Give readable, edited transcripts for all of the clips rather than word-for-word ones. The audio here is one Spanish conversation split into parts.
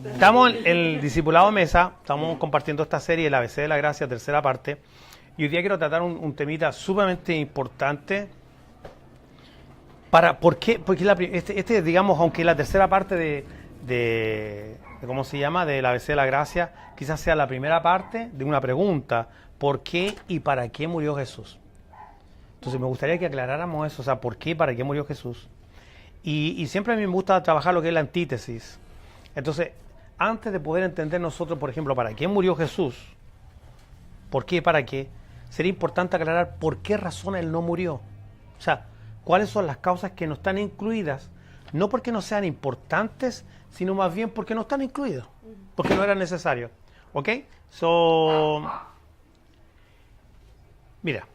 Estamos en el Discipulado Mesa, estamos compartiendo esta serie, el ABC de la Gracia, tercera parte, y hoy día quiero tratar un temita sumamente importante. ¿Por qué? Porque digamos, aunque la tercera parte de ¿cómo se llama? Del ABC de la Gracia, quizás sea la primera parte de una pregunta: ¿por qué y para qué murió Jesús? Entonces me gustaría que aclaráramos eso, o sea, ¿por qué y para qué murió Jesús? Y siempre a mí me gusta trabajar lo que es la antítesis. Entonces, antes de poder entender nosotros, por ejemplo, para qué murió Jesús, por qué y para qué, sería importante aclarar por qué razón Él no murió. O sea, cuáles son las causas que no están incluidas, no porque no sean importantes, sino más bien porque no están incluidas, porque no era necesario. ¿Ok? Mira,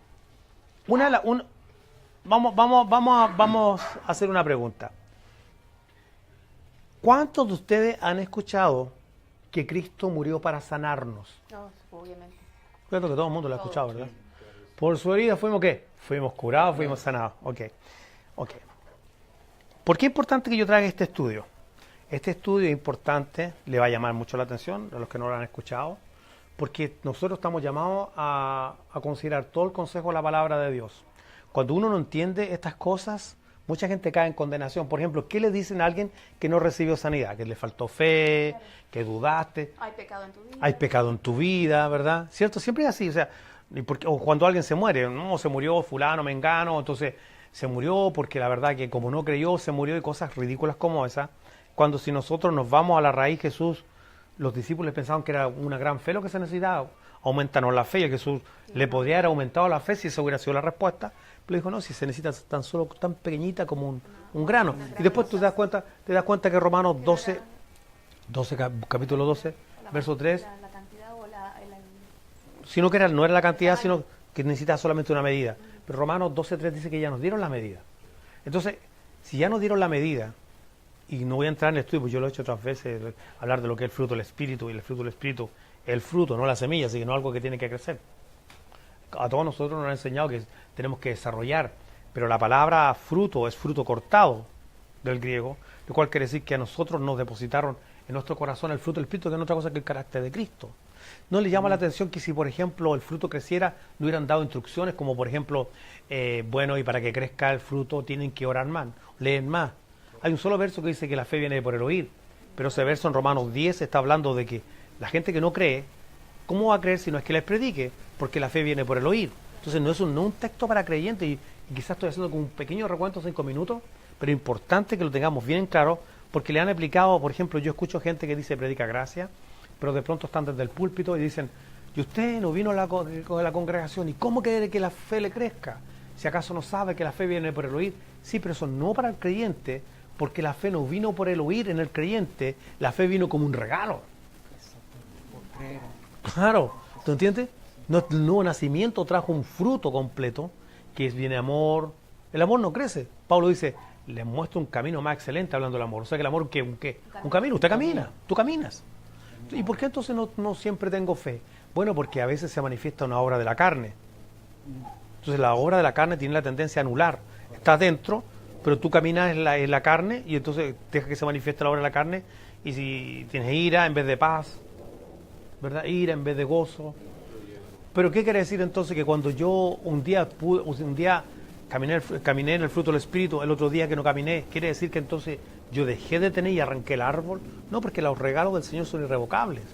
vamos a hacer una pregunta. ¿Cuántos de ustedes han escuchado que Cristo murió para sanarnos? No, obviamente. Creo que todo el mundo lo ha escuchado, ¿verdad? Por su herida fuimos ¿qué? Fuimos curados, fuimos sanados. Ok. ¿Por qué es importante que yo traiga este estudio? Este estudio es importante, le va a llamar mucho la atención a los que no lo han escuchado, porque nosotros estamos llamados a considerar todo el consejo de la palabra de Dios. Cuando uno no entiende estas cosas, mucha gente cae en condenación. Por ejemplo, ¿qué le dicen a alguien que no recibió sanidad? Que le faltó fe, que dudaste. Hay pecado en tu vida. Hay pecado en tu vida, ¿verdad? ¿Cierto? Siempre es así. O sea, o cuando alguien se muere, no, se murió fulano, mengano, entonces se murió porque la verdad que como no creyó, se murió, y cosas ridículas como esa. Cuando si nosotros nos vamos a la raíz, Jesús, los discípulos pensaban que era una gran fe lo que se necesitaba. Aumentanos la fe, y a Jesús le podría haber aumentado la fe si esa hubiera sido la respuesta. Pero dijo, no, si se necesita tan pequeñita como un grano. Y después te das cuenta que Romanos 12, capítulo 12, verso 3, La cantidad o sino que no era la cantidad, sino que necesitaba solamente una medida. Pero Romanos 12:3 dice que ya nos dieron la medida. Entonces, si ya nos dieron la medida, y no voy a entrar en el estudio, pues yo lo he hecho otras veces, hablar de lo que es el fruto del Espíritu, y el fruto del Espíritu es el fruto, no la semilla, así que no es algo que tiene que crecer. A todos nosotros nos han enseñado que tenemos que desarrollar, pero la palabra fruto es fruto cortado del griego, lo cual quiere decir que a nosotros nos depositaron en nuestro corazón el fruto del Espíritu, que no es otra cosa que el carácter de Cristo. ¿No le llama la atención que si, por ejemplo, el fruto creciera, le hubieran dado instrucciones como, por ejemplo, bueno, y para que crezca el fruto tienen que orar más, leen más? Hay un solo verso que dice que la fe viene por el oír, pero ese verso en Romanos 10 está hablando de que la gente que no cree, ¿cómo va a creer si no es que les predique? Porque la fe viene por el oír. Entonces no es un texto para creyentes, y quizás estoy haciendo como un pequeño recuento, 5 minutos, pero es importante que lo tengamos bien claro, porque le han aplicado, por ejemplo, yo escucho gente que dice predica gracia, pero de pronto están desde el púlpito y dicen, y usted no vino a la congregación, ¿y cómo quiere que la fe le crezca? Si acaso no sabe que la fe viene por el oír. Sí, pero eso no para el creyente, porque la fe no vino por el oír en el creyente, la fe vino como un regalo. Claro, ¿tú entiendes? El nuevo nacimiento trajo un fruto completo, que viene amor. El amor no crece. Pablo dice, les muestro un camino más excelente hablando del amor. O sea, que el amor, ¿qué? Un camino. Usted camina, tú caminas. ¿Y por qué entonces no siempre tengo fe? Bueno, porque a veces se manifiesta una obra de la carne. Entonces la obra de la carne tiene la tendencia a anular. Está dentro, pero tú caminas en la carne, y entonces deja que se manifieste la obra de la carne, y si tienes ira en vez de paz, ¿verdad? Ira en vez de gozo. Pero ¿qué quiere decir entonces? Que cuando yo un día caminé en el fruto del Espíritu, el otro día que no caminé, ¿quiere decir que entonces yo dejé de tener y arranqué el árbol? No, porque los regalos del Señor son irrevocables.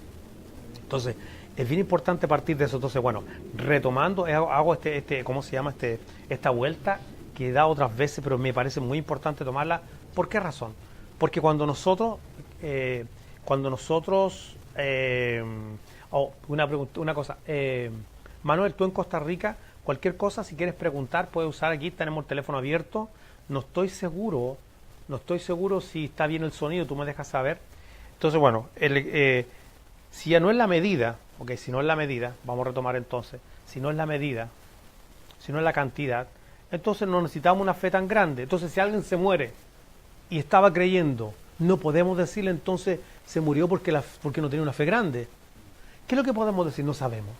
Entonces, es bien importante partir de eso. Entonces, bueno, retomando, hago ¿cómo se llama? Esta vuelta que he dado otras veces, pero me parece muy importante tomarla. ¿Por qué razón? Porque cuando nosotros una cosa, Manuel, tú en Costa Rica, cualquier cosa, si quieres preguntar, puedes usar aquí, tenemos el teléfono abierto. No estoy seguro si está bien el sonido, tú me dejas saber. Entonces, bueno, si ya no es la medida, si no es la medida, vamos a retomar entonces, si no es la medida, si no es la cantidad, entonces no necesitamos una fe tan grande. Entonces, si alguien se muere y estaba creyendo, no podemos decirle entonces se murió porque no tenía una fe grande. ¿Qué es lo que podemos decir? No sabemos.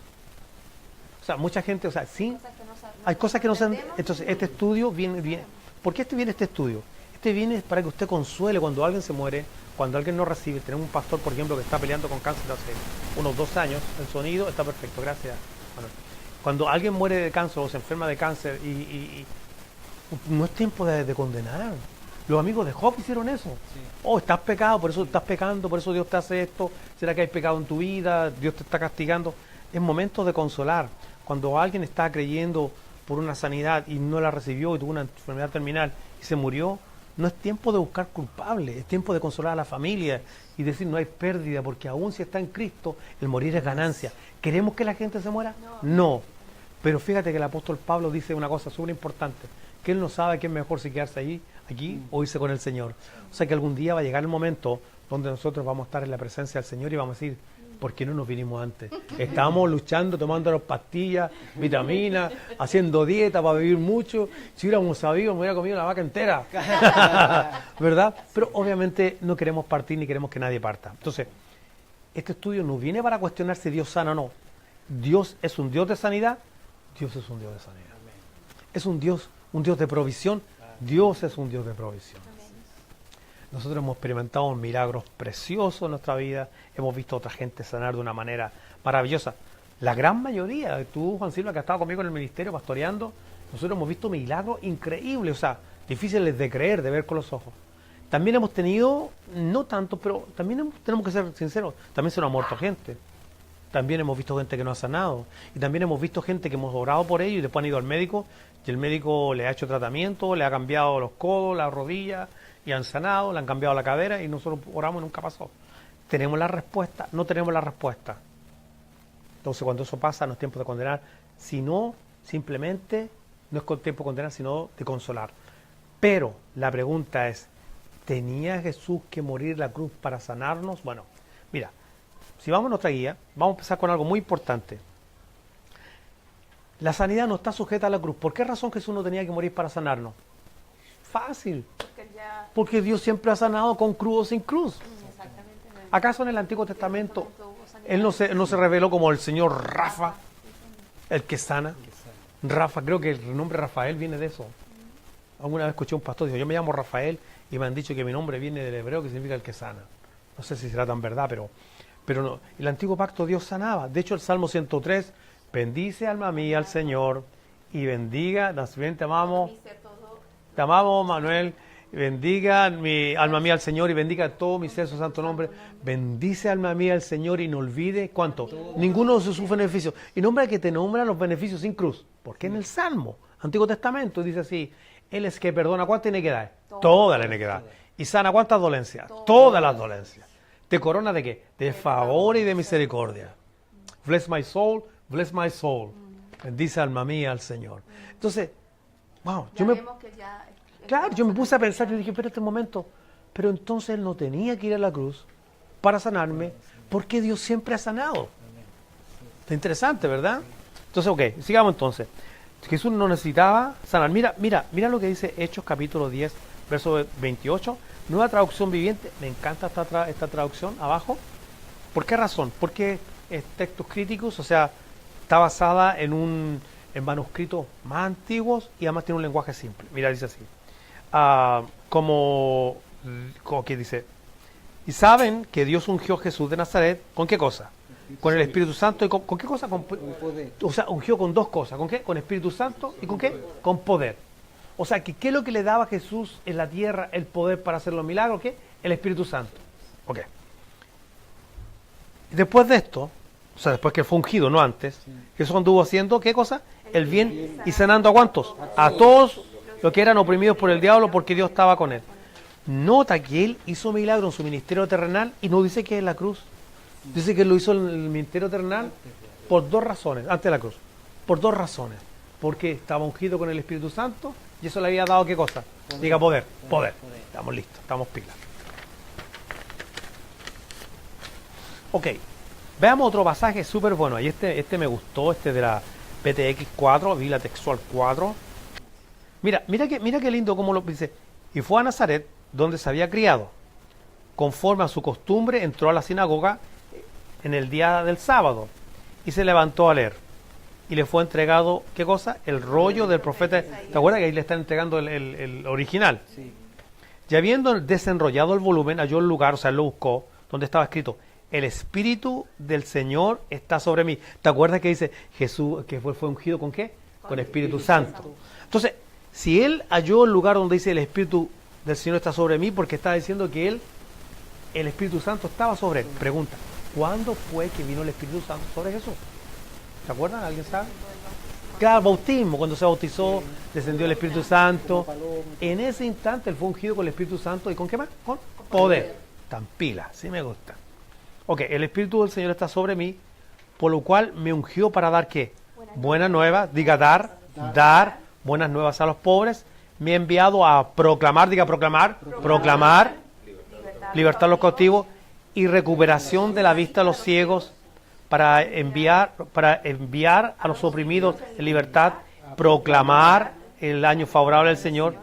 O sea, mucha gente, o sea, sí, hay cosas que no saben. Entonces, este estudio viene. ¿Por qué viene este estudio? Este viene para que usted consuele cuando alguien se muere, cuando alguien no recibe, tenemos un pastor, por ejemplo, que está peleando con cáncer hace unos 2 años, el sonido está perfecto, gracias. Manuel. Cuando alguien muere de cáncer o se enferma de cáncer y no es tiempo de condenar. Los amigos de Job hicieron eso. Sí. Oh, estás pecado, por eso estás pecando, por eso Dios te hace esto. ¿Será que hay pecado en tu vida? Dios te está castigando. Es momento de consolar. Cuando alguien está creyendo por una sanidad y no la recibió y tuvo una enfermedad terminal y se murió, no es tiempo de buscar culpables, es tiempo de consolar a la familia y decir no hay pérdida, porque aún si está en Cristo, el morir es ganancia. ¿Queremos que la gente se muera? No. Pero fíjate que el apóstol Pablo dice una cosa súper importante, que él no sabe qué es mejor si quedarse aquí o irse con el Señor. O sea que algún día va a llegar el momento donde nosotros vamos a estar en la presencia del Señor y vamos a decir, ¿por qué no nos vinimos antes? Estábamos luchando, tomándonos pastillas, vitaminas, haciendo dieta para vivir mucho. Si hubiéramos sabido, me hubiera comido la vaca entera. ¿Verdad? Pero obviamente no queremos partir ni queremos que nadie parta. Entonces, este estudio no viene para cuestionar si Dios sana o no. Dios es un Dios de sanidad, Dios es un Dios de sanidad. Es un Dios de provisión, Dios es un Dios de provisión. Nosotros hemos experimentado milagros preciosos en nuestra vida, hemos visto a otra gente sanar de una manera maravillosa. La gran mayoría, tú, Juan Silva, que has estado conmigo en el ministerio pastoreando, nosotros hemos visto milagros increíbles, o sea, difíciles de creer, de ver con los ojos. También hemos tenido, no tanto, pero también tenemos que ser sinceros, también se nos ha muerto gente. También hemos visto gente que no ha sanado. Y también hemos visto gente que hemos orado por ellos y después han ido al médico y el médico le ha hecho tratamiento, le ha cambiado los codos, las rodillas y han sanado, le han cambiado la cadera y nosotros oramos y nunca pasó. ¿Tenemos la respuesta? No tenemos la respuesta. Entonces cuando eso pasa no es tiempo de condenar, sino simplemente no es tiempo de condenar, sino de consolar. Pero la pregunta es, ¿tenía Jesús que morir en la cruz para sanarnos? Bueno, mira, si vamos a nuestra guía, vamos a empezar con algo muy importante. La sanidad no está sujeta a la cruz. ¿Por qué razón Jesús no tenía que morir para sanarnos? Fácil. Porque Dios siempre ha sanado con cruz o sin cruz. Exactamente. ¿Acaso en el Antiguo Testamento Él no se reveló como el Señor Rafa, el que sana? Rafa, creo que el nombre Rafael viene de eso. Alguna vez escuché a un pastor que dijo, yo me llamo Rafael y me han dicho que mi nombre viene del hebreo que significa el que sana. No sé si será tan verdad, pero no. El Antiguo Pacto Dios sanaba. De hecho, el Salmo 103, bendice alma mía al Señor y bendiga, también te amamos, Manuel, bendiga mi alma mía al Señor y bendiga todo mi ser su santo nombre. Bendice alma mía al Señor y no olvide, ¿cuánto? Ninguno de sus beneficios. Y nombra que te nombra los beneficios sin cruz. Porque en el Salmo, Antiguo Testamento, dice así, Él es que perdona, ¿cuánta iniquidad? Toda la iniquidad. ¿Y sana cuántas dolencias? Todas las dolencias. ¿Te corona de qué? De favor y de misericordia. Bless my soul, bless my soul. Bendice alma mía al Señor. Entonces, wow, yo me puse a pensar, yo dije, espérate un momento, pero entonces Él no tenía que ir a la cruz para sanarme, porque Dios siempre ha sanado. Está interesante, ¿verdad? Entonces, ok, sigamos entonces. Jesús no necesitaba sanar. Mira lo que dice Hechos capítulo 10, verso 28, nueva traducción viviente. Me encanta esta traducción abajo. ¿Por qué razón? Porque es textos críticos, o sea, está basada en manuscritos más antiguos y además tiene un lenguaje simple. Mira, dice así. Como que dice, y saben que Dios ungió a Jesús de Nazaret, ¿con qué cosa? Con el Espíritu Santo. ¿Y con qué cosa? Con poder. O sea, ungió con dos cosas. ¿Con qué? Con Espíritu Santo. ¿Y con qué? Con poder. O sea, ¿qué es lo que le daba a Jesús en la tierra el poder para hacer los milagros? ¿Qué? El Espíritu Santo. Ok. Y después de esto, o sea, después que fue ungido, no antes, Jesús anduvo haciendo, ¿qué cosa? El bien y sanando ¿a cuántos? A todos los que eran oprimidos por el diablo, porque Dios estaba con él. Nota que él hizo milagros en su ministerio terrenal y no dice que es la cruz. Dice que lo hizo en el ministerio terrenal por dos razones, antes de la cruz. Por dos razones. Porque estaba ungido con el Espíritu Santo y eso le había dado ¿qué cosa? Diga poder. Estamos listos, estamos pilas. Ok, veamos otro pasaje súper bueno. Y este me gustó, este de la PTX 4, Biblia Textual 4. Mira qué lindo como lo dice. Y fue a Nazaret, donde se había criado. Conforme a su costumbre, entró a la sinagoga en el día del sábado y se levantó a leer. Y le fue entregado, ¿qué cosa? El rollo del profeta. ¿Te acuerdas que ahí le están entregando el original? Sí. Y habiendo desenrollado el volumen, halló el lugar, o sea, él lo buscó, donde estaba escrito, el Espíritu del Señor está sobre mí. ¿Te acuerdas que dice Jesús, que fue ungido con qué? Con el Espíritu Santo. Entonces, si él halló el lugar donde dice el Espíritu del Señor está sobre mí, porque está diciendo que él, el Espíritu Santo estaba sobre él. Pregunta, ¿cuándo fue que vino el Espíritu Santo sobre Jesús? ¿Se acuerdan? ¿Alguien sabe? Claro, bautismo, cuando se bautizó, descendió el Espíritu Santo. En ese instante él fue ungido con el Espíritu Santo. ¿Y con qué más? Con poder. Tan pila, sí me gusta. Ok, el Espíritu del Señor está sobre mí, por lo cual me ungió para dar ¿qué? Buenas nuevas, diga dar buenas nuevas a los pobres. Me ha enviado a proclamar, diga proclamar, libertad a los cautivos y recuperación de la vista a los ciegos, para enviar a los oprimidos en libertad, proclamar el año favorable del Señor.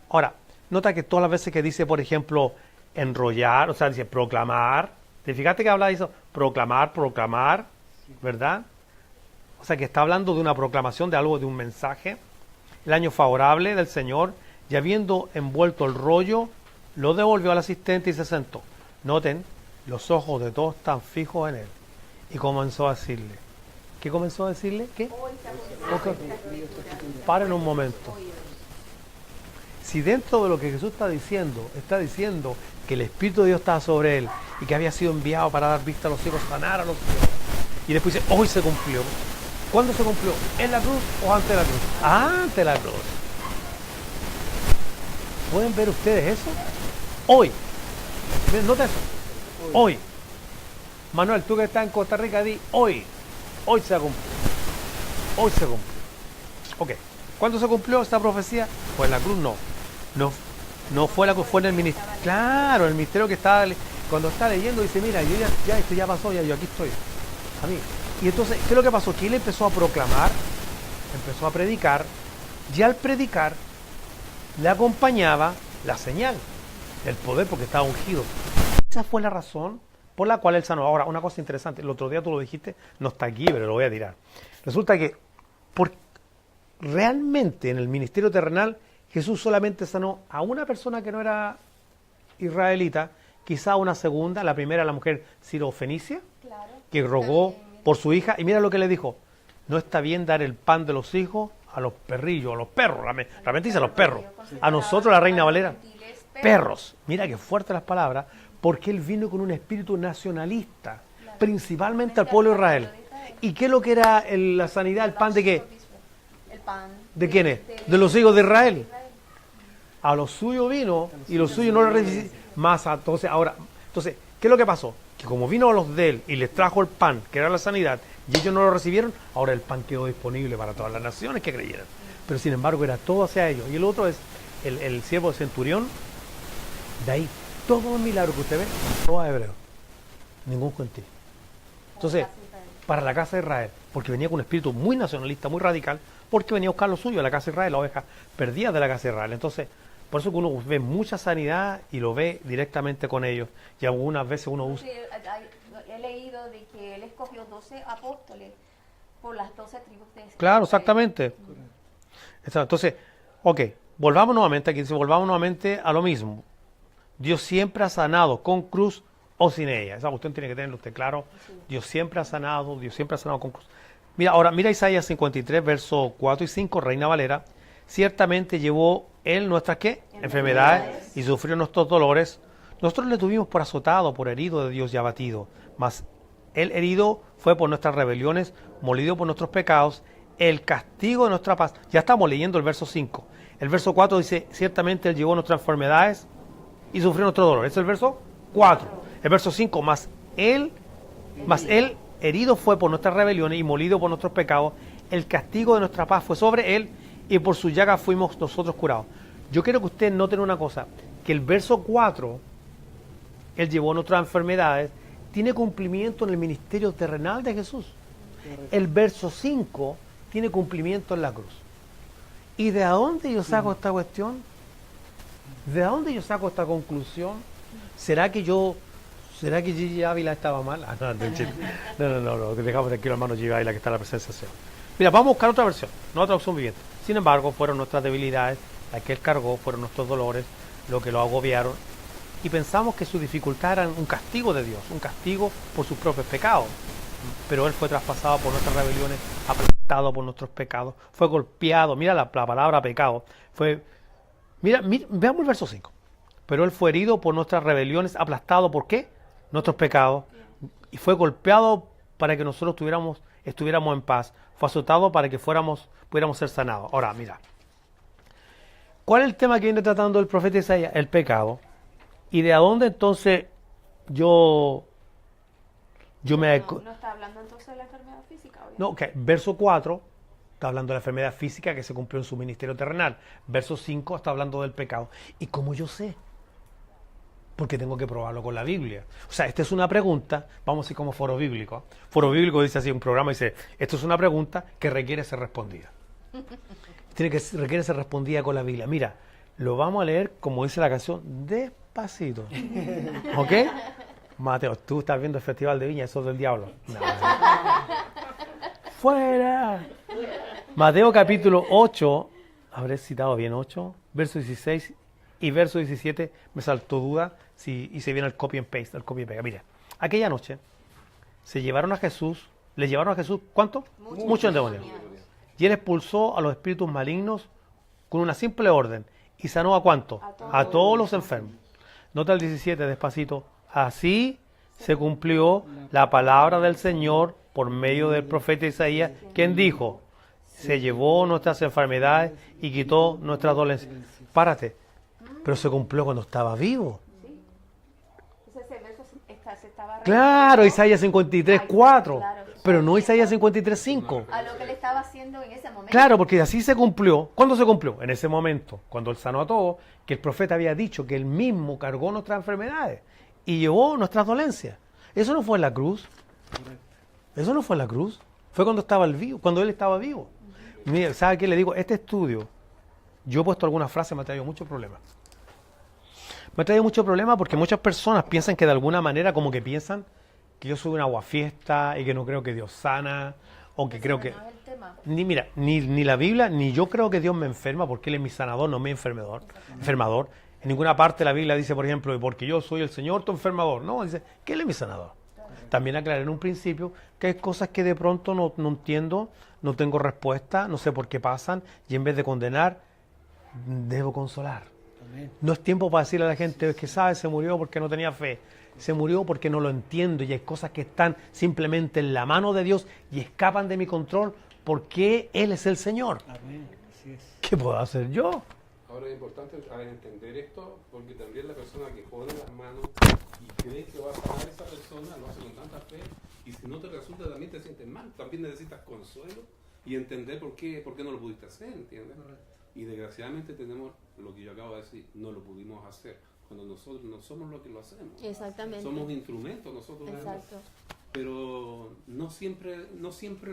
Ahora, nota que todas las veces que dice, por ejemplo, enrollar, o sea, dice proclamar, ¿te fijaste que habla de eso? Proclamar, ¿verdad? O sea, que está hablando de una proclamación de algo, de un mensaje. El año favorable del Señor, y habiendo envuelto el rollo, lo devolvió al asistente y se sentó. Noten, los ojos de todos están fijos en él. Y comenzó a decirle. ¿Qué comenzó a decirle? ¿Qué? Okay. Paren un momento. Si dentro de lo que Jesús está diciendo que el Espíritu de Dios estaba sobre él y que había sido enviado para dar vista a los ciegos, sanar a los ciegos, y después dice, hoy se cumplió. ¿Cuándo se cumplió? ¿En la cruz o antes de la cruz? Antes de la cruz. ¿Pueden ver ustedes eso? Hoy. Nota eso. Hoy. Manuel, tú que estás en Costa Rica, di hoy. Hoy se cumplió. Hoy se cumplió. Ok. ¿Cuándo se cumplió esta profecía? Pues en la cruz no. No fue la cruz, fue en el ministerio. Claro, el misterio que estaba, cuando está leyendo, dice, mira, yo ya esto ya pasó, ya yo aquí estoy. A mí. Y entonces, ¿qué es lo que pasó? Que él empezó a proclamar, empezó a predicar, y al predicar le acompañaba la señal, el poder, porque estaba ungido. Esa fue la razón por la cual él sanó. Ahora, una cosa interesante, el otro día tú lo dijiste, no está aquí, pero lo voy a tirar. Resulta que realmente en el ministerio terrenal Jesús solamente sanó a una persona que no era israelita, quizá una segunda, la primera, la mujer sirofenicia, claro, que rogó por su hija, y mira lo que le dijo: no está bien dar el pan de los hijos a los perrillos, a los perros, realmente dice a los perros, a nosotros la Reina Valera, perros. Mira qué fuertes las palabras, porque él vino con un espíritu nacionalista, principalmente al pueblo de Israel. ¿Y qué es lo que era la sanidad, el pan de qué? ¿De quiénes? De los hijos de Israel. A los suyos vino y los suyos no lo recibieron. Entonces, ¿qué es lo que pasó? Que como vino a los de él y les trajo el pan, que era la sanidad, y ellos no lo recibieron, ahora el pan quedó disponible para todas las naciones que creyeran. Pero sin embargo era todo hacia ellos. Y el otro es el siervo de centurión. De ahí, todo los milagros que usted ve, todo a hebreo. Ningún gentil. Entonces, para la casa de Israel, porque venía con un espíritu muy nacionalista, muy radical, porque venía a buscar lo suyo, a la casa de Israel, la oveja perdida de la casa de Israel. Entonces, por eso que uno ve mucha sanidad y lo ve directamente con ellos. Y algunas veces uno usa... He leído de que él escogió 12 apóstoles por las 12 tribus de Israel. Claro, exactamente. Entonces, ok, volvamos nuevamente, aquí dice, volvamos nuevamente a lo mismo. Dios siempre ha sanado con cruz o sin ella. Esa cuestión tiene que tenerlo usted claro. Sí. Dios siempre ha sanado con cruz. Mira Isaías 53, versos 4 y 5, Reina Valera. Ciertamente llevó él nuestras ¿qué? Enfermedades y sufrió nuestros dolores. Nosotros le tuvimos por azotado, por herido de Dios y abatido. Mas él herido fue por nuestras rebeliones, molido por nuestros pecados. El castigo de nuestra paz. Ya estamos leyendo el verso 5. El verso 4 dice, ciertamente él llevó nuestras enfermedades y sufrió nuestro dolor. Ese es el verso 4. El verso 5, más él herido fue por nuestras rebeliones y molido por nuestros pecados. El castigo de nuestra paz fue sobre él y por su llaga fuimos nosotros curados. Yo quiero que ustedes noten una cosa, que el verso 4, él llevó nuestras enfermedades, tiene cumplimiento en el ministerio terrenal de Jesús. El verso 5 tiene cumplimiento en la cruz. ¿Y de dónde yo saco esta cuestión? ¿De dónde yo saco esta conclusión? ¿Será que Gigi Ávila estaba mal? No, que dejamos tranquilo, hermano Gigi Ávila, que está en la presencia del Señor. Mira, vamos a buscar otra versión, no otra opción viviente. Sin embargo, fueron nuestras debilidades las que él cargó, fueron nuestros dolores, lo que lo agobiaron, y pensamos que su dificultad era un castigo de Dios, un castigo por sus propios pecados. Pero Él fue traspasado por nuestras rebeliones, aplastado por nuestros pecados, fue golpeado. Mira la palabra pecado. Mira, veamos el verso 5. Pero Él fue herido por nuestras rebeliones, aplastado ¿por qué? Nuestros pecados. Y fue golpeado para que nosotros estuviéramos en paz. Fue azotado para que pudiéramos ser sanados. Ahora, mira. ¿Cuál es el tema que viene tratando el profeta Isaías? El pecado. ¿Y de dónde entonces yo me... No está hablando entonces de la enfermedad física. No, ok. Verso 4 está hablando de la enfermedad física que se cumplió en su ministerio terrenal. Verso 5 está hablando del pecado. ¿Y cómo yo sé? Porque tengo que probarlo con la Biblia. O sea, esta es una pregunta, vamos a decir como foro bíblico. Foro bíblico dice así, un programa dice, esto es una pregunta que requiere ser respondida. Requiere ser respondida con la Biblia. Mira, lo vamos a leer como dice la canción, despacito. ¿Ok? Mateo, tú estás viendo el Festival de Viña, eso es del diablo. No. ¡Fuera! Mateo capítulo 8, habré citado bien 8, verso 16 y verso 17, me saltó duda y se viene el copy and paste, el copy and pega. Mira, aquella noche le llevaron a Jesús, ¿cuánto? Muchos demonios. Y Él expulsó a los espíritus malignos con una simple orden. ¿Y sanó a cuánto? A todos los enfermos. Nota el 17, despacito. Así se cumplió la palabra del Señor por medio del profeta Isaías, quien dijo, se llevó nuestras enfermedades y quitó nuestras dolencias. Párate. Pero se cumplió cuando estaba vivo. Ese verso se estaba Claro, Isaías 53, 4. Claro. Pero no Isaías 53, 5. A lo que le estaba haciendo en ese momento. Claro, porque así se cumplió. ¿Cuándo se cumplió? En ese momento, cuando Él sanó a todos, que el profeta había dicho que Él mismo cargó nuestras enfermedades y llevó nuestras dolencias. Eso no fue en la cruz. Eso no fue en la cruz. Fue cuando cuando Él estaba vivo. Mira, ¿sabe qué le digo? Este estudio, yo he puesto algunas frases, me ha traído muchos problemas. Me ha traído muchos problemas porque muchas personas piensan que de alguna manera, como que piensan que yo soy un aguafiesta y que no creo que Dios sana, o que creo que... No es el tema. Ni la Biblia, ni yo creo que Dios me enferma porque Él es mi sanador, no mi enfermador. En ninguna parte la Biblia dice, por ejemplo, porque yo soy el Señor tu enfermador. No, dice que Él es mi sanador. También aclaré en un principio que hay cosas que de pronto no entiendo, no tengo respuesta, no sé por qué pasan, y en vez de condenar, debo consolar. Amén. No es tiempo para decirle a la gente, es que sabe, se murió porque no tenía fe. Se murió porque no lo entiendo y hay cosas que están simplemente en la mano de Dios y escapan de mi control porque Él es el Señor. Amén. Así es. ¿Qué puedo hacer yo? Ahora es importante entender esto porque también la persona que pone las manos y cree que va a sanar a esa persona lo hace con tanta fe y si no te resulta también te sientes mal. También necesitas consuelo y entender por qué no lo pudiste hacer, ¿entiendes? Y desgraciadamente tenemos lo que yo acabo de decir, no lo pudimos hacer. Cuando nosotros no somos los que lo hacemos. Exactamente. Somos instrumentos nosotros. Exacto. Pero no siempre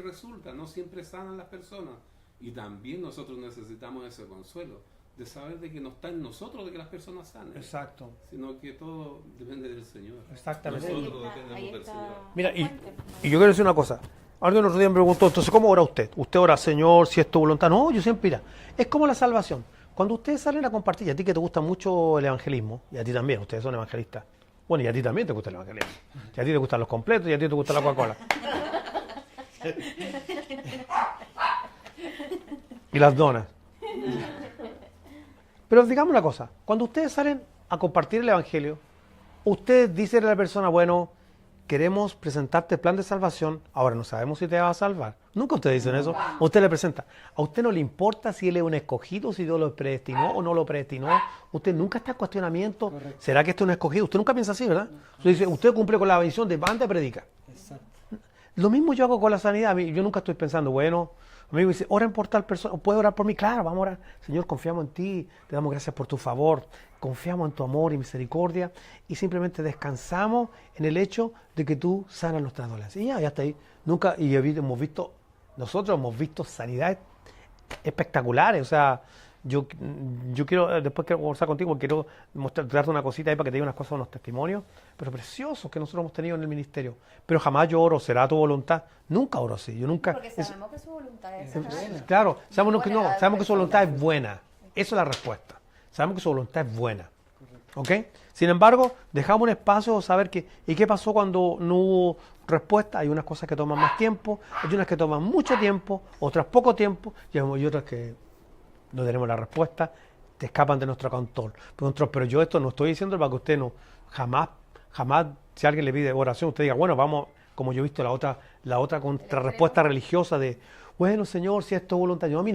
resulta, no siempre sanan las personas. Y también nosotros necesitamos ese consuelo de saber de que no está en nosotros de que las personas sanen. Exacto. Sino que todo depende del Señor. Exactamente. Nosotros dependemos del Señor. Mira, y yo quiero decir una cosa. Alguien el otro día me preguntó, entonces, ¿cómo ora usted? ¿Usted ora, Señor, si es tu voluntad? No, yo siempre, mira, es como la salvación. Cuando ustedes salen a compartir, y a ti que te gusta mucho el evangelismo, y a ti también, ustedes son evangelistas. Bueno, y a ti también te gusta el evangelismo. Y a ti te gustan los completos, y a ti te gusta la Coca-Cola. Y las donas. Pero digamos una cosa, cuando ustedes salen a compartir el evangelio, ustedes dicen a la persona, bueno, queremos presentarte el plan de salvación, ahora no sabemos si te va a salvar. Nunca ustedes dicen eso. Usted le presenta. A usted no le importa si él es un escogido, si Dios lo predestinó o no lo predestinó. Usted nunca está en cuestionamiento. Correcto. ¿Será que este es un escogido? Usted nunca piensa así, ¿verdad? Usted dice, usted cumple con la bendición de anda y predica. Exacto. Lo mismo yo hago con la sanidad. Yo nunca estoy pensando, bueno, amigo dice, oren por tal persona, ¿puede orar por mí? Claro, vamos a orar. Señor, confiamos en ti, te damos gracias por tu favor, confiamos en tu amor y misericordia y simplemente descansamos en el hecho de que tú sanas nuestras dolencias. Y ya está ahí. Nunca, y nosotros hemos visto sanidades espectaculares. O sea, yo después quiero conversar contigo, quiero darte una cosita ahí para que te diga unas cosas, unos testimonios, pero preciosos que nosotros hemos tenido en el ministerio. Pero jamás yo oro, será tu voluntad. Nunca oro así. Yo nunca. Porque sabemos que su voluntad es buena. Claro, sabemos que su Buena, voluntad es buena. Esa es la respuesta. Sabemos que su voluntad es buena. ¿Ok? Sin embargo, dejamos un espacio de saber ¿y qué pasó cuando no hubo respuesta? Hay unas cosas que toman más tiempo, hay unas que toman mucho tiempo, otras poco tiempo, y hay otras que no tenemos la respuesta, te escapan de nuestro control. Pero yo esto no estoy diciendo para que usted no, jamás, si alguien le pide oración, usted diga, bueno, vamos, como yo he visto la otra contrarrespuesta religiosa de, bueno, Señor, si esto es voluntad. Yo a mí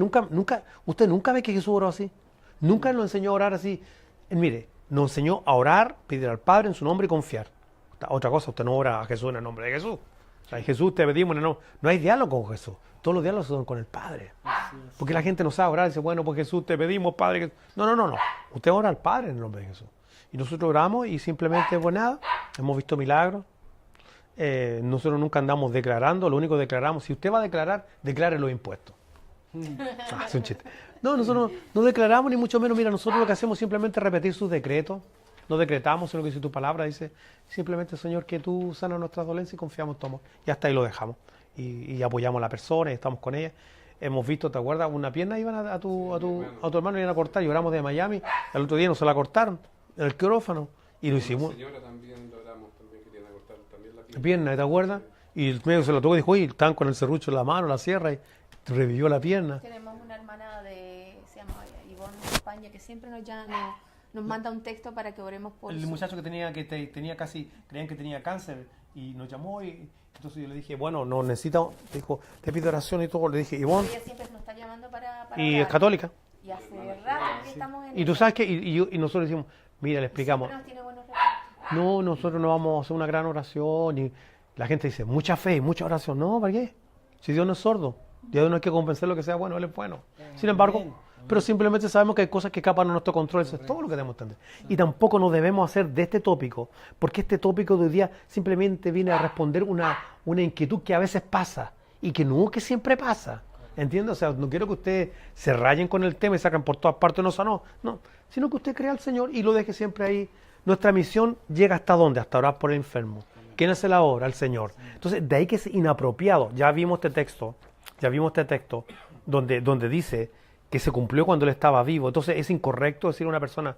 usted nunca ve que Jesús oró así. Nunca nos enseñó a orar así. Mire, nos enseñó a orar, pedir al Padre en su nombre y confiar. Otra cosa, usted no ora a Jesús en el nombre de Jesús. O sea, Jesús te pedimos en el nombre. No hay diálogo con Jesús. Todos los diálogos son con el Padre. Porque la gente no sabe orar y dice, bueno, pues Jesús te pedimos, Padre. No. Usted ora al Padre en el nombre de Jesús. Y nosotros oramos y simplemente, pues nada, hemos visto milagros. Nosotros nunca andamos declarando, lo único que declaramos, si usted va a declarar, declare los impuestos. Es un chiste. No, nosotros no declaramos ni mucho menos. Mira, nosotros lo que hacemos es simplemente repetir sus decretos. No decretamos en lo que dice tu palabra. Dice simplemente, Señor, que tú sanas nuestras dolencias y confiamos en tu amor. Y hasta ahí lo dejamos. Y apoyamos a la persona y estamos con ella. Hemos visto, ¿te acuerdas? Una pierna iban a tu hermano, iban a cortar. Lloramos de Miami. El otro día no se la cortaron en el quirófano. Y lo hicimos. La señora también logramos también que querían cortar también la pierna, ¿te acuerdas? Y el medio se lo tocó y dijo, oye, estaban con el serrucho en la mano, la sierra, y revivió la pierna. Tenemos una hermana se llama Ivonne de España, que siempre nos manda un texto para que oremos por el muchacho que tenía casi, creían que tenía cáncer, y nos llamó, y entonces yo le dije, bueno, no necesito, dijo, te pido oración y todo, le dije, Ivonne. Ella siempre nos está llamando para y orar. Es católica. Y hace rato que estamos en Y tú sabes que, y nosotros decimos, mira, le explicamos, nos tiene buenos recuerdos. no, nosotros no vamos a hacer una gran oración, y la gente dice, mucha fe, mucha oración, no, ¿para qué? Si Dios no es sordo, Dios no hay que convencer lo que sea bueno, Él es bueno. Sin embargo, pero simplemente sabemos que hay cosas que escapan a nuestro control, eso es todo lo que debemos entender. Y tampoco nos debemos hacer de este tópico, porque este tópico de hoy día simplemente viene a responder una inquietud que a veces pasa, y que no que siempre pasa. ¿Entiendes? O sea, no quiero que ustedes se rayen con el tema y sacan por todas partes, no, sino que usted crea al Señor y lo deje siempre ahí. Nuestra misión llega hasta ¿dónde? Hasta orar por el enfermo. ¿Quién hace la obra? El Señor. Entonces, de ahí que es inapropiado. Ya vimos este texto donde dice que se cumplió cuando Él estaba vivo. Entonces, es incorrecto decir a una persona,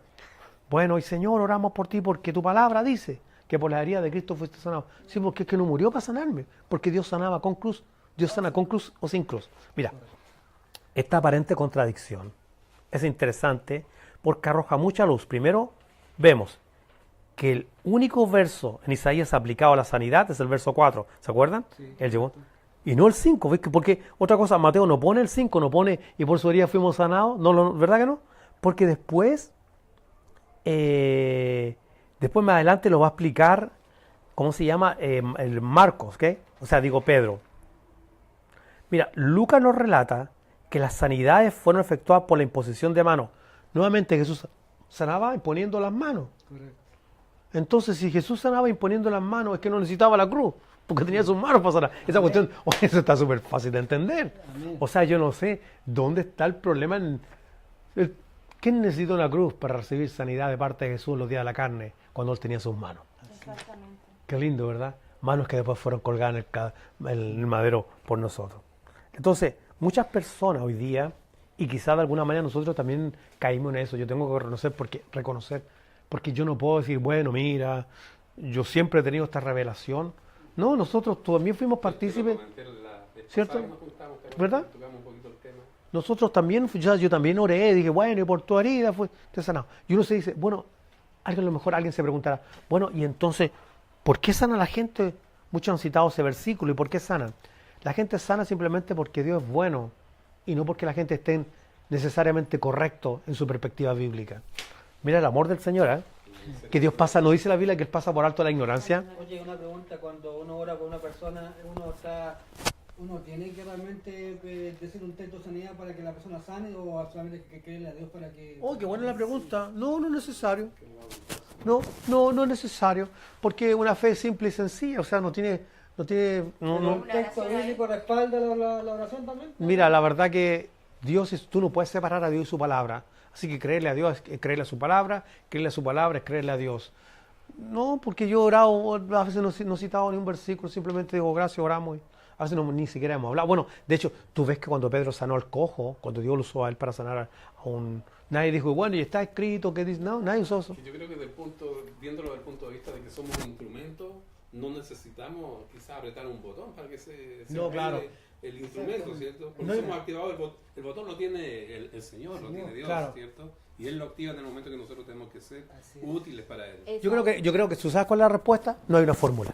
bueno, y Señor, oramos por ti porque tu palabra dice que por la herida de Cristo fuiste sanado. Sí, porque es que no murió para sanarme, porque Dios sanaba con cruz. Dios sana con cruz o sin cruz. Mira, esta aparente contradicción es interesante porque arroja mucha luz. Primero, vemos que el único verso en Isaías aplicado a la sanidad es el verso 4. ¿Se acuerdan? Sí. Él llegó. Y no el 5. ¿Ves? Porque otra cosa, Mateo no pone el 5, no pone y por su herida fuimos sanados. No, ¿verdad que no? Porque después más adelante lo va a explicar, ¿cómo se llama? El Marcos, ¿ok? O sea, digo Pedro. Mira, Lucas nos relata que las sanidades fueron efectuadas por la imposición de manos. Nuevamente Jesús sanaba imponiendo las manos. Correcto. Entonces, si Jesús sanaba imponiendo las manos, es que no necesitaba la cruz, porque tenía sus manos para sanar. Esa cuestión, eso está súper fácil de entender. Amén. O sea, yo no sé dónde está el problema. ¿Quién necesita una cruz para recibir sanidad de parte de Jesús en los días de la carne, cuando Él tenía sus manos? Exactamente. Qué lindo, ¿verdad? Manos que después fueron colgadas en el madero por nosotros. Entonces, muchas personas hoy día, y quizás de alguna manera nosotros también caímos en eso, yo tengo que reconocer, porque yo no puedo decir, bueno, mira, yo siempre he tenido esta revelación. No, nosotros también fuimos partícipes, ¿cierto? ¿Verdad? Nosotros también, yo también oré, dije, bueno, y por tu herida fuiste sanado. Y uno se dice, bueno, a lo mejor alguien se preguntará, bueno, y entonces, ¿por qué sana la gente? Muchos han citado ese versículo, ¿y por qué sanan? La gente sana simplemente porque Dios es bueno y no porque la gente esté necesariamente correcto en su perspectiva bíblica. Mira el amor del Señor, ¿eh? Que Dios pasa, ¿no dice la Biblia que Él pasa por alto la ignorancia? Oye, una pregunta, cuando uno ora por una persona, uno tiene que realmente decir un texto de sanidad para que la persona sane o solamente que creerle a Dios para que... Oh, qué buena la pregunta. No es necesario. No es necesario, porque una fe simple y sencilla, o sea, no tiene... ¿Un texto bíblico respalda la oración también? Mira, la verdad que tú no puedes separar a Dios y su palabra. Así que creerle a Dios es creerle a su palabra es creerle a Dios. No, porque yo he orado, a veces no he citado ni un versículo, simplemente digo gracias, oramos y a veces ni siquiera hemos hablado. Bueno, de hecho, tú ves que cuando Pedro sanó al cojo, cuando Dios lo usó a él para sanar a un Nadie dijo, bueno, y está escrito, ¿qué dice? No, nadie usó eso. Yo creo que viéndolo desde el punto de vista de que somos un instrumento, no necesitamos quizás apretar un botón para que se No, claro. el instrumento, ¿cierto? Porque No, somos activados, el botón lo tiene el Señor, lo tiene Dios, claro. ¿cierto? Y Él lo activa en el momento que nosotros tenemos que ser Así es. útiles para Él. Yo creo que ¿tú sabes cuál es la respuesta? No hay una fórmula.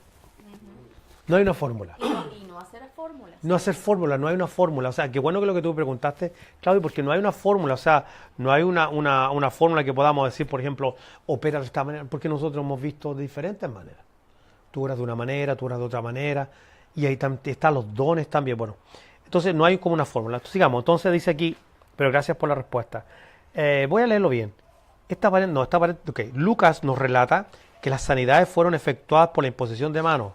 No hay una fórmula. Y no hacer fórmulas. No hacer fórmula, no hay una fórmula. O sea, qué bueno que lo que tú preguntaste, Claudio, porque no hay una fórmula. O sea, no hay una fórmula que podamos decir, por ejemplo, opera de esta manera, porque nosotros hemos visto de diferentes maneras. Tú eras de una manera, tú eras de otra manera, y ahí están los dones también. Bueno, entonces no hay como una fórmula. Sigamos, entonces dice aquí, pero gracias por la respuesta. Voy a leerlo bien. Lucas nos relata que las sanidades fueron efectuadas por la imposición de manos,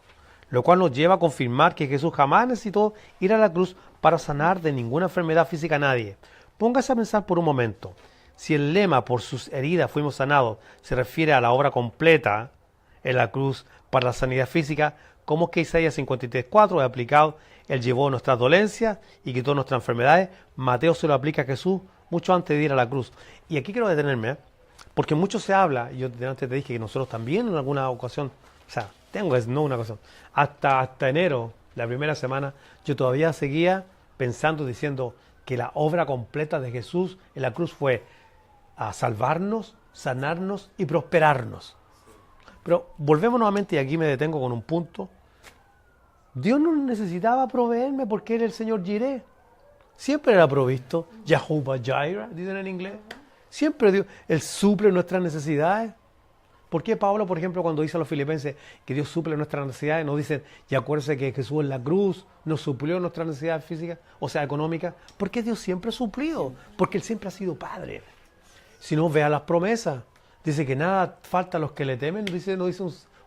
lo cual nos lleva a confirmar que Jesús jamás necesitó ir a la cruz para sanar de ninguna enfermedad física a nadie. Póngase a pensar por un momento. Si el lema por sus heridas fuimos sanados se refiere a la obra completa en la cruz para la sanidad física, ¿cómo es que Isaías 53:4 es aplicado? Él llevó nuestras dolencias y quitó nuestras enfermedades. Mateo se lo aplica a Jesús mucho antes de ir a la cruz. Y aquí quiero detenerme, porque mucho se habla, y yo antes te dije que nosotros también en alguna ocasión, o sea, no una ocasión, hasta enero, la primera semana, yo todavía seguía pensando, diciendo que la obra completa de Jesús en la cruz fue a salvarnos, sanarnos y prosperarnos. Pero volvemos nuevamente, y aquí me detengo con un punto. Dios no necesitaba proveerme porque Él era el Señor Jireh. Siempre era provisto. Jehová Jireh, dicen en inglés. Siempre Dios, Él suple nuestras necesidades. ¿Por qué Pablo, por ejemplo, cuando dice a los filipenses que Dios suple nuestras necesidades, no dicen, y acuérdense que Jesús en la cruz nos suplió nuestras necesidades físicas, o sea, económicas? Porque Dios siempre ha suplido, porque Él siempre ha sido Padre. Si no, vea las promesas. Dice que nada falta a los que le temen, no dice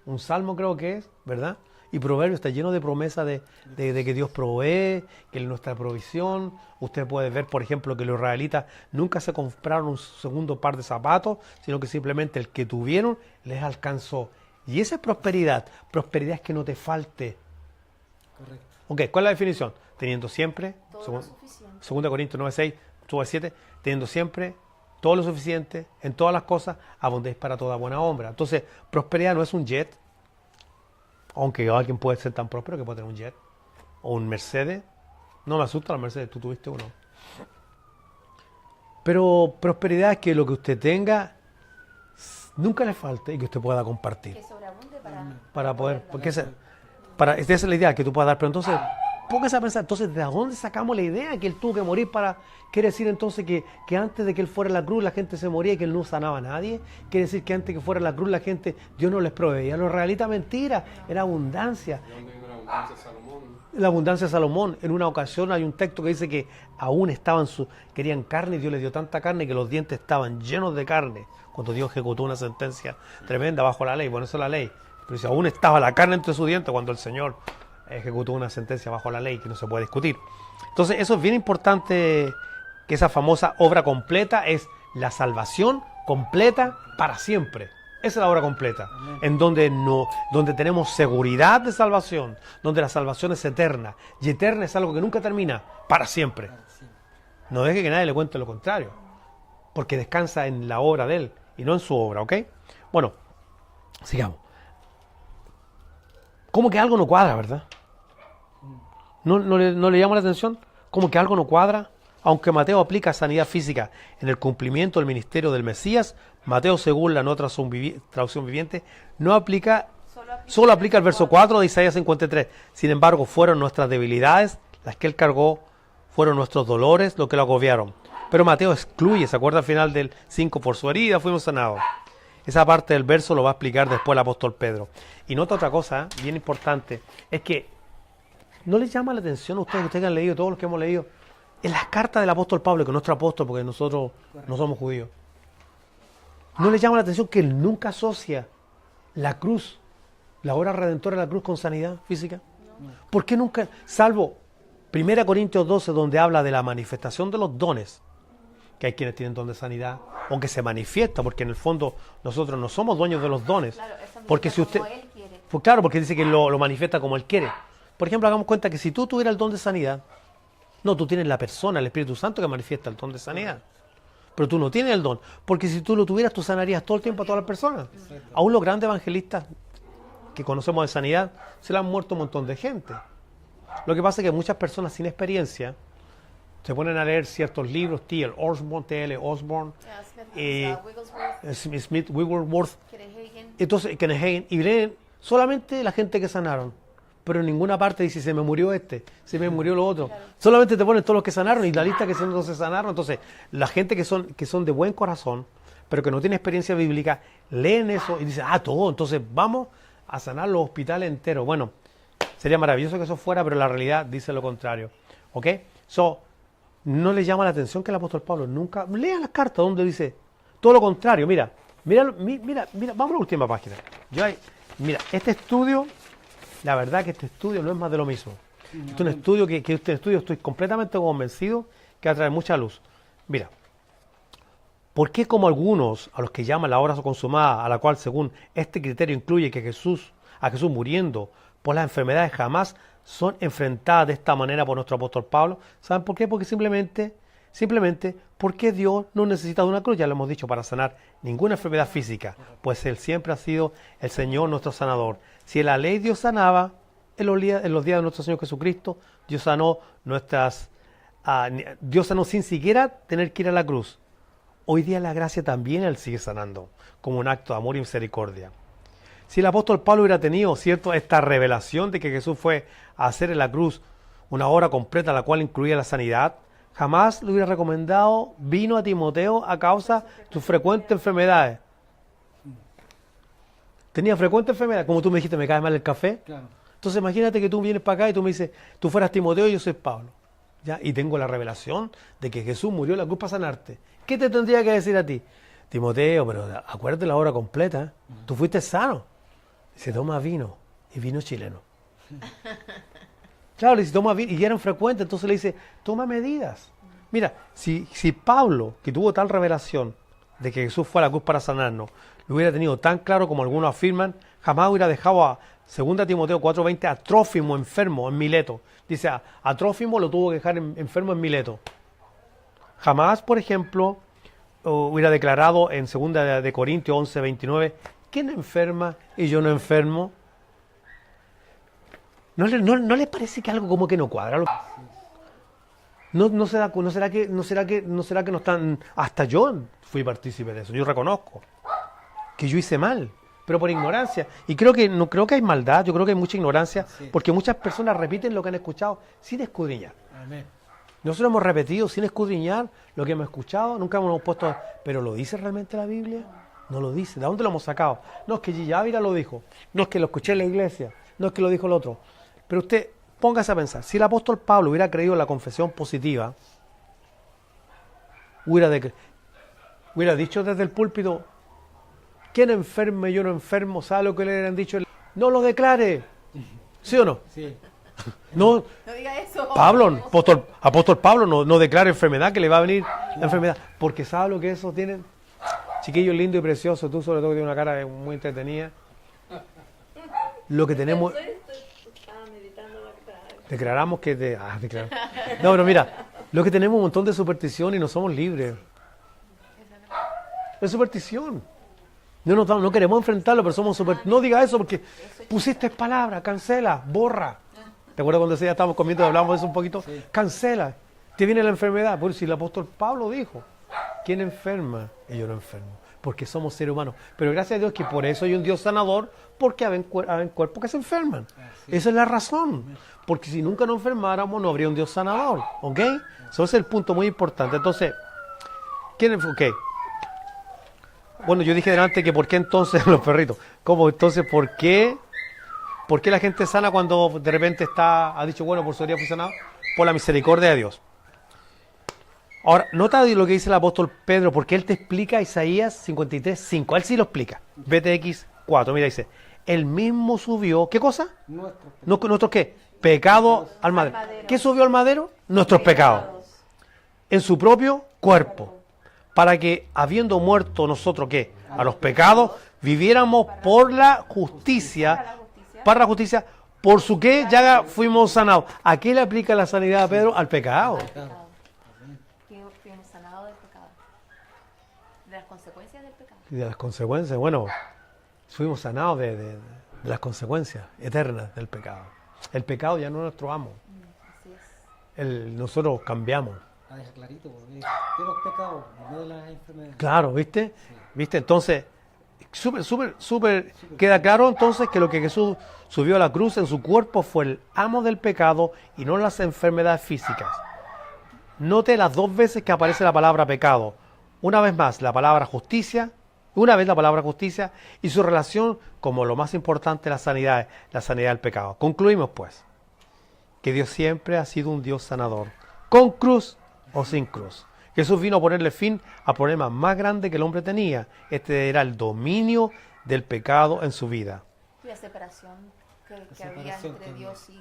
un salmo, creo que es, ¿verdad? Y Proverbios está lleno de promesas de que Dios provee, que Él es nuestra provisión. Usted puede ver, por ejemplo, que los israelitas nunca se compraron un segundo par de zapatos, sino que simplemente el que tuvieron les alcanzó. Y esa es prosperidad. Prosperidad es que no te falte. Correcto. Ok, ¿cuál es la definición? Teniendo siempre, Todo lo suficiente. 2 Corintios 9:6, 7, teniendo siempre todo lo suficiente, en todas las cosas, abundéis para toda buena obra. Entonces, prosperidad no es un jet, aunque alguien puede ser tan próspero que puede tener un jet, o un Mercedes. No me asusta la Mercedes, tú tuviste uno. Pero prosperidad es que lo que usted tenga nunca le falte y que usted pueda compartir. Que sobreabunde Para poder, porque esa es la idea que tú puedas dar. Pero entonces, póngase a pensar, entonces, ¿de dónde sacamos la idea que Él tuvo que morir para... Quiere decir entonces que antes de que Él fuera a la cruz la gente se moría y que Él no sanaba a nadie. Quiere decir que antes de que fuera a la cruz la gente, Dios no les proveía. Los israelitas, mentira, era abundancia. ¿De dónde vino la abundancia de Salomón? La abundancia de Salomón. En una ocasión hay un texto que dice que aún querían carne y Dios les dio tanta carne que los dientes estaban llenos de carne. Cuando Dios ejecutó una sentencia tremenda bajo la ley. Bueno, eso es la ley. Pero si aún estaba la carne entre sus dientes cuando el Señor ejecutó una sentencia bajo la ley que no se puede discutir. Entonces eso es bien importante, que esa famosa obra completa es la salvación completa para siempre. Esa es la obra completa. Amén. En donde tenemos seguridad de salvación, donde la salvación es eterna. Y eterna es algo que nunca termina, para siempre. No deje que nadie le cuente lo contrario, porque descansa en la obra de Él y no en su obra, ¿ok? Bueno, sigamos. Como que algo no cuadra, ¿verdad? ¿No le llama la atención? Como que algo no cuadra. Aunque Mateo aplica sanidad física en el cumplimiento del ministerio del Mesías, Mateo, según la nueva traducción viviente, solo aplica el verso 4 de Isaías 53. Sin embargo, fueron nuestras debilidades las que Él cargó, fueron nuestros dolores lo que lo agobiaron. Pero Mateo excluye, ¿se acuerda al final del 5? Por su herida fuimos sanados. Esa parte del verso lo va a explicar después el apóstol Pedro. Y nota otra cosa, bien importante, es que no les llama la atención a ustedes que han leído, todos los que hemos leído, en las cartas del apóstol Pablo, que es nuestro apóstol, porque nosotros no somos judíos, no les llama la atención que él nunca asocia la cruz, la obra redentora de la cruz, con sanidad física. ¿Por qué nunca? Salvo 1 Corintios 12, donde habla de la manifestación de los dones, que hay quienes tienen don de sanidad, aunque se manifiesta, porque en el fondo nosotros no somos dueños de los dones. Claro, porque si usted, como Él quiere. Pues claro, porque dice que lo manifiesta como Él quiere. Por ejemplo, hagamos cuenta que si tú tuvieras el don de sanidad, no, tú tienes la persona, el Espíritu Santo, que manifiesta el don de sanidad. pero tú no tienes el don. Porque si tú lo tuvieras, tú sanarías todo el tiempo a todas las personas. Aún los grandes evangelistas que conocemos de sanidad, se le han muerto un montón de gente. Lo que pasa es que muchas personas sin experiencia se ponen a leer ciertos libros, T.L. Osborne, Smith, Wigglesworth, entonces Kenneth Hagin, y leen solamente la gente que sanaron, pero en ninguna parte dice se me murió este, se me murió lo otro. Claro. Solamente te ponen todos los que sanaron y la lista que no se sanaron. Entonces, la gente que son de buen corazón, pero que no tiene experiencia bíblica, leen eso y dicen, todo, entonces vamos a sanar los hospitales enteros. Bueno, sería maravilloso que eso fuera, pero la realidad dice lo contrario. ¿Ok? No le llama la atención que el apóstol Pablo nunca... Lea las cartas donde dice todo lo contrario. Mira, vamos a la última página. Mira, este estudio, la verdad que este estudio no es más de lo mismo. Este es un estudio estoy completamente convencido que va a traer mucha luz. Mira, ¿por qué como algunos, a los que llaman la hora consumada, a la cual según este criterio incluye que a Jesús muriendo por las enfermedades jamás son enfrentadas de esta manera por nuestro apóstol Pablo? ¿Saben por qué? Porque simplemente, porque Dios no necesita de una cruz, ya lo hemos dicho, para sanar ninguna enfermedad física, pues Él siempre ha sido el Señor nuestro sanador. Si en la ley Dios sanaba, en los días de nuestro Señor Jesucristo, Dios sanó sin siquiera tener que ir a la cruz. Hoy día la gracia también Él sigue sanando, como un acto de amor y misericordia. Si el apóstol Pablo hubiera tenido, esta revelación de que Jesús fue a hacer en la cruz una obra completa, la cual incluía la sanidad, jamás le hubiera recomendado vino a Timoteo a causa de sus frecuentes enfermedades. Tenía frecuentes enfermedades, como tú me dijiste, me cae mal el café. Claro. Entonces imagínate que tú vienes para acá y tú me dices, tú fueras Timoteo y yo soy Pablo. ¿Ya? Y tengo la revelación de que Jesús murió en la cruz para sanarte. ¿Qué te tendría que decir a ti? Timoteo, pero acuérdate la obra completa, ¿eh? Tú fuiste sano. Se toma vino, y vino chileno. Claro, le dice, toma vino, y eran frecuentes, entonces le dice, toma medidas. Mira, si Pablo, que tuvo tal revelación de que Jesús fue a la cruz para sanarnos, lo hubiera tenido tan claro como algunos afirman, jamás hubiera dejado a 2 Timoteo 4:20 a Trófimo enfermo en Mileto. Dice, a Trófimo lo tuvo que dejar enfermo en Mileto. Jamás, por ejemplo, hubiera declarado en 2 de Corintios 11:29, ¿quién enferma y yo no enfermo? ¿No les parece que algo como que no cuadra? ¿No será que no están? Hasta yo fui partícipe de eso, yo reconozco que yo hice mal, pero por ignorancia. Y no creo que hay maldad, yo creo que hay mucha ignorancia, porque muchas personas repiten lo que han escuchado sin escudriñar. Amén. Nosotros hemos repetido sin escudriñar lo que hemos escuchado, nunca hemos puesto, pero ¿lo dice realmente la Biblia? No lo dice. ¿De dónde lo hemos sacado? No es que Gigi Ávila lo dijo, no es que lo escuché en la iglesia, no es que lo dijo el otro. Pero usted, póngase a pensar, si el apóstol Pablo hubiera creído en la confesión positiva, hubiera dicho desde el púlpito, ¿quién enferme y yo no enfermo? ¿Sabe lo que le hubieran dicho? No lo declare. ¿Sí o no? Sí. No diga eso. Apóstol Pablo no declara enfermedad, que le va a venir la enfermedad, porque sabe lo que eso tiene. Chiquillo lindo y precioso, tú sobre todo que tienes una cara muy entretenida. Lo que tenemos... Declaramos que... No, pero mira, lo que tenemos un montón de superstición y no somos libres. Es superstición. No queremos enfrentarlo, pero somos No diga eso porque pusiste palabra, cancela, borra. ¿Te acuerdas cuando decía, estábamos comiendo y hablamos de eso un poquito? Sí. Cancela. Te viene la enfermedad. Por si el apóstol Pablo dijo, ¿quién enferma? Y yo no enfermo. Porque somos seres humanos. Pero gracias a Dios que por eso hay un Dios sanador, porque hay cuerpos que se enferman. Esa es la razón. Porque si nunca nos enfermáramos, no habría un Dios sanador. ¿Ok? Eso es el punto muy importante. Entonces, ¿quién enferma? Ok. Bueno, yo dije delante que ¿por qué entonces los perritos? ¿Cómo entonces por qué? ¿Por qué la gente sana cuando de repente ha dicho, bueno, por su día fui sanado? Por la misericordia de Dios. Ahora, nota lo que dice el apóstol Pedro, porque él te explica Isaías 53:5. Él sí lo explica. BTX 4, mira, dice, él mismo subió, ¿qué cosa? ¿Nuestros qué? Pecado al madero. ¿Qué subió al madero? Nuestros pecados. En su propio cuerpo. Para que, habiendo muerto nosotros, ¿qué? A los pecados, viviéramos por la justicia, para la justicia, por su qué llaga fuimos sanados. ¿A qué le aplica la sanidad a Pedro? Al pecado. Fuimos sanados del pecado. Y de las consecuencias, bueno, fuimos sanados de las consecuencias eternas del pecado. El pecado ya no es nuestro amo. Así es. Nosotros cambiamos. La deja clarito, porque de los pecados, no de las enfermedades. Claro, ¿viste? Sí. ¿Viste? Entonces, súper, queda claro entonces que lo que Jesús subió a la cruz en su cuerpo fue el amo del pecado y no las enfermedades físicas. Note las 2 veces que aparece la palabra pecado. Una vez más la palabra justicia, una vez la palabra justicia y su relación como lo más importante, la sanidad del pecado. Concluimos pues que Dios siempre ha sido un Dios sanador, con cruz o sin cruz. Jesús vino a ponerle fin al problema más grande que el hombre tenía. Este era el dominio del pecado en su vida. Y la separación que había separación entre que Dios y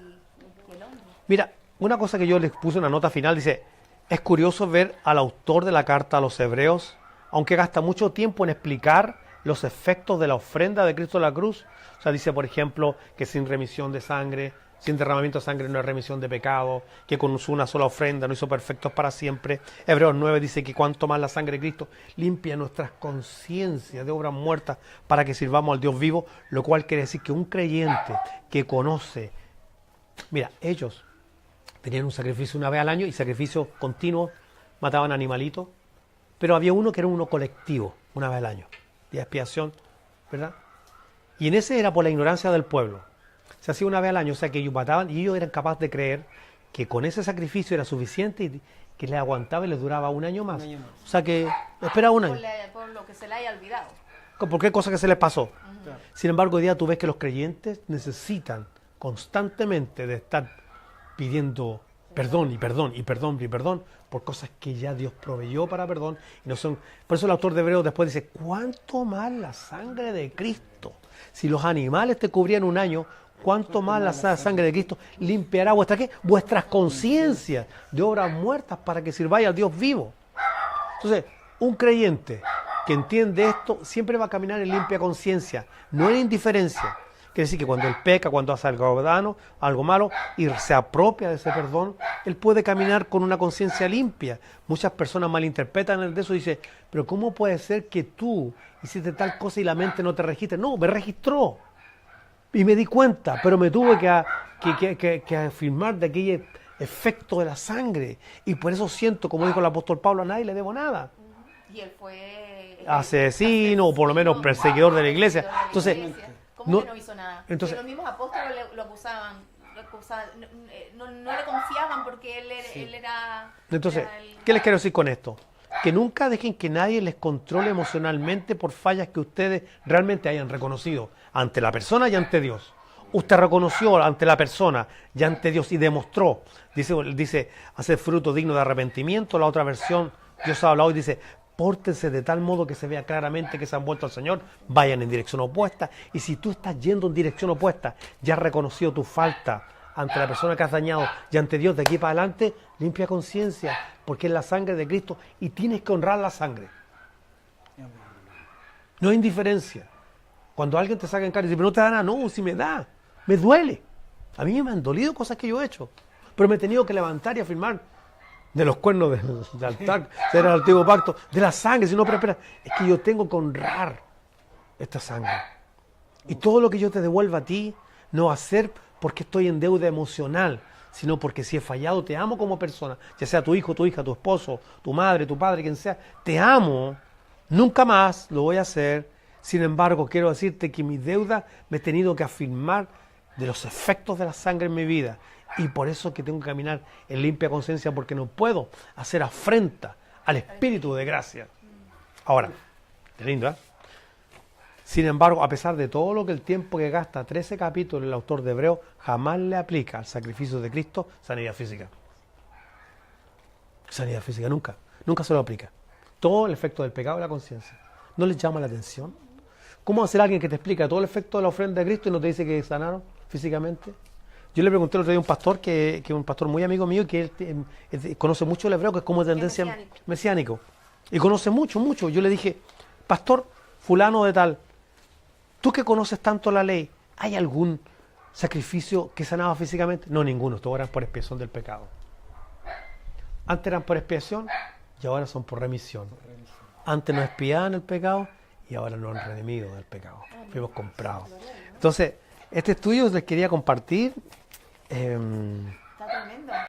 el hombre. Mira, una cosa que yo les puse en una nota final, dice, es curioso ver al autor de la carta a los hebreos, aunque gasta mucho tiempo en explicar los efectos de la ofrenda de Cristo en la cruz. O sea, dice, por ejemplo, que sin remisión de sangre, sin derramamiento de sangre no hay remisión de pecado, que con una sola ofrenda no hizo perfectos para siempre. Hebreos 9 dice que cuanto más la sangre de Cristo limpia nuestras conciencias de obras muertas para que sirvamos al Dios vivo, lo cual quiere decir que un creyente que conoce, mira, ellos tenían un sacrificio una vez al año y sacrificio continuo, mataban animalitos, pero había uno que era uno colectivo, una vez al año, de expiación, ¿verdad? Y en ese era por la ignorancia del pueblo. Se hacía una vez al año, o sea que ellos mataban y ellos eran capaces de creer que con ese sacrificio era suficiente y que les aguantaba y les duraba un año más. O sea que esperaba un año. Por lo que se le haya olvidado. ¿Por qué cosa que se les pasó? Claro. Sin embargo, hoy día tú ves que los creyentes necesitan constantemente de estar pidiendo perdón y perdón y perdón y perdón por cosas que ya Dios proveyó para perdón. Y no son. Por eso el autor de Hebreos después dice, ¿cuánto más la sangre de Cristo? Si los animales te cubrían un año, ¿cuánto más la sangre de Cristo limpiará vuestras conciencias de obras muertas para que sirváis al Dios vivo? Entonces, un creyente que entiende esto siempre va a caminar en limpia conciencia, no en indiferencia. Quiere decir que cuando él peca, cuando hace algo malo y se apropia de ese perdón, él puede caminar con una conciencia limpia. Muchas personas malinterpretan el de eso y dicen, pero ¿cómo puede ser que tú hiciste tal cosa y la mente no te registre? No, me registró. Y me di cuenta, pero me tuve que afirmar de aquel efecto de la sangre. Y por eso siento, como dijo el apóstol Pablo, a nadie le debo nada. Y él fue Asesino, o por lo menos perseguidor de la iglesia. Entonces, ¿cómo no- que no hizo nada? entonces- Que los mismos apóstoles lo acusaban, no le confiaban porque él era... Entonces, era el- ¿qué les quiero decir con esto? Que nunca dejen que nadie les controle emocionalmente por fallas que ustedes realmente hayan reconocido ante la persona y ante Dios. Usted reconoció ante la persona y ante Dios y demostró, dice hacer fruto digno de arrepentimiento. La otra versión, Dios habla hoy, dice, pórtense de tal modo que se vea claramente que se han vuelto al Señor, vayan en dirección opuesta. Y si tú estás yendo en dirección opuesta, ya has reconocido tu falta ante la persona que has dañado y ante Dios, de aquí para adelante, limpia conciencia, porque es la sangre de Cristo y tienes que honrar la sangre. No hay indiferencia. Cuando alguien te saca en cara y dice, pero no te da nada, no, si me da, me duele. A mí me han dolido cosas que yo he hecho, pero me he tenido que levantar y afirmar de los cuernos del altar, del antiguo pacto, de la sangre. Si no, pero espera, es que yo tengo que honrar esta sangre. Y todo lo que yo te devuelva a ti, no va a ser porque estoy en deuda emocional, sino porque si he fallado, te amo como persona, ya sea tu hijo, tu hija, tu esposo, tu madre, tu padre, quien sea, te amo, nunca más lo voy a hacer. Sin embargo, quiero decirte que mi deuda me he tenido que afirmar de los efectos de la sangre en mi vida, y por eso que tengo que caminar en limpia conciencia, porque no puedo hacer afrenta al Espíritu de gracia. Ahora, qué lindo, ¿eh? Sin embargo, a pesar de todo lo que el tiempo que gasta 13 capítulos el autor de Hebreos, jamás le aplica al sacrificio de Cristo sanidad física. Sanidad física, nunca. Nunca se lo aplica. Todo el efecto del pecado y la conciencia. ¿No les llama la atención? ¿Cómo va a ser alguien que te explica todo el efecto de la ofrenda de Cristo y no te dice que sanaron físicamente? Yo le pregunté el otro día a un pastor, que es un pastor muy amigo mío, que él conoce mucho el hebreo, que es como tendencia mesiánico. Y conoce mucho. Yo le dije, pastor fulano de tal, tú que conoces tanto la ley, ¿hay algún sacrificio que sanaba físicamente? No, ninguno, todos eran por expiación del pecado. Antes eran por expiación y ahora son por remisión. Antes no expiaban el pecado y ahora nos han redimido del pecado. Fuimos comprados. Entonces, este estudio les quería compartir. Está tremendo.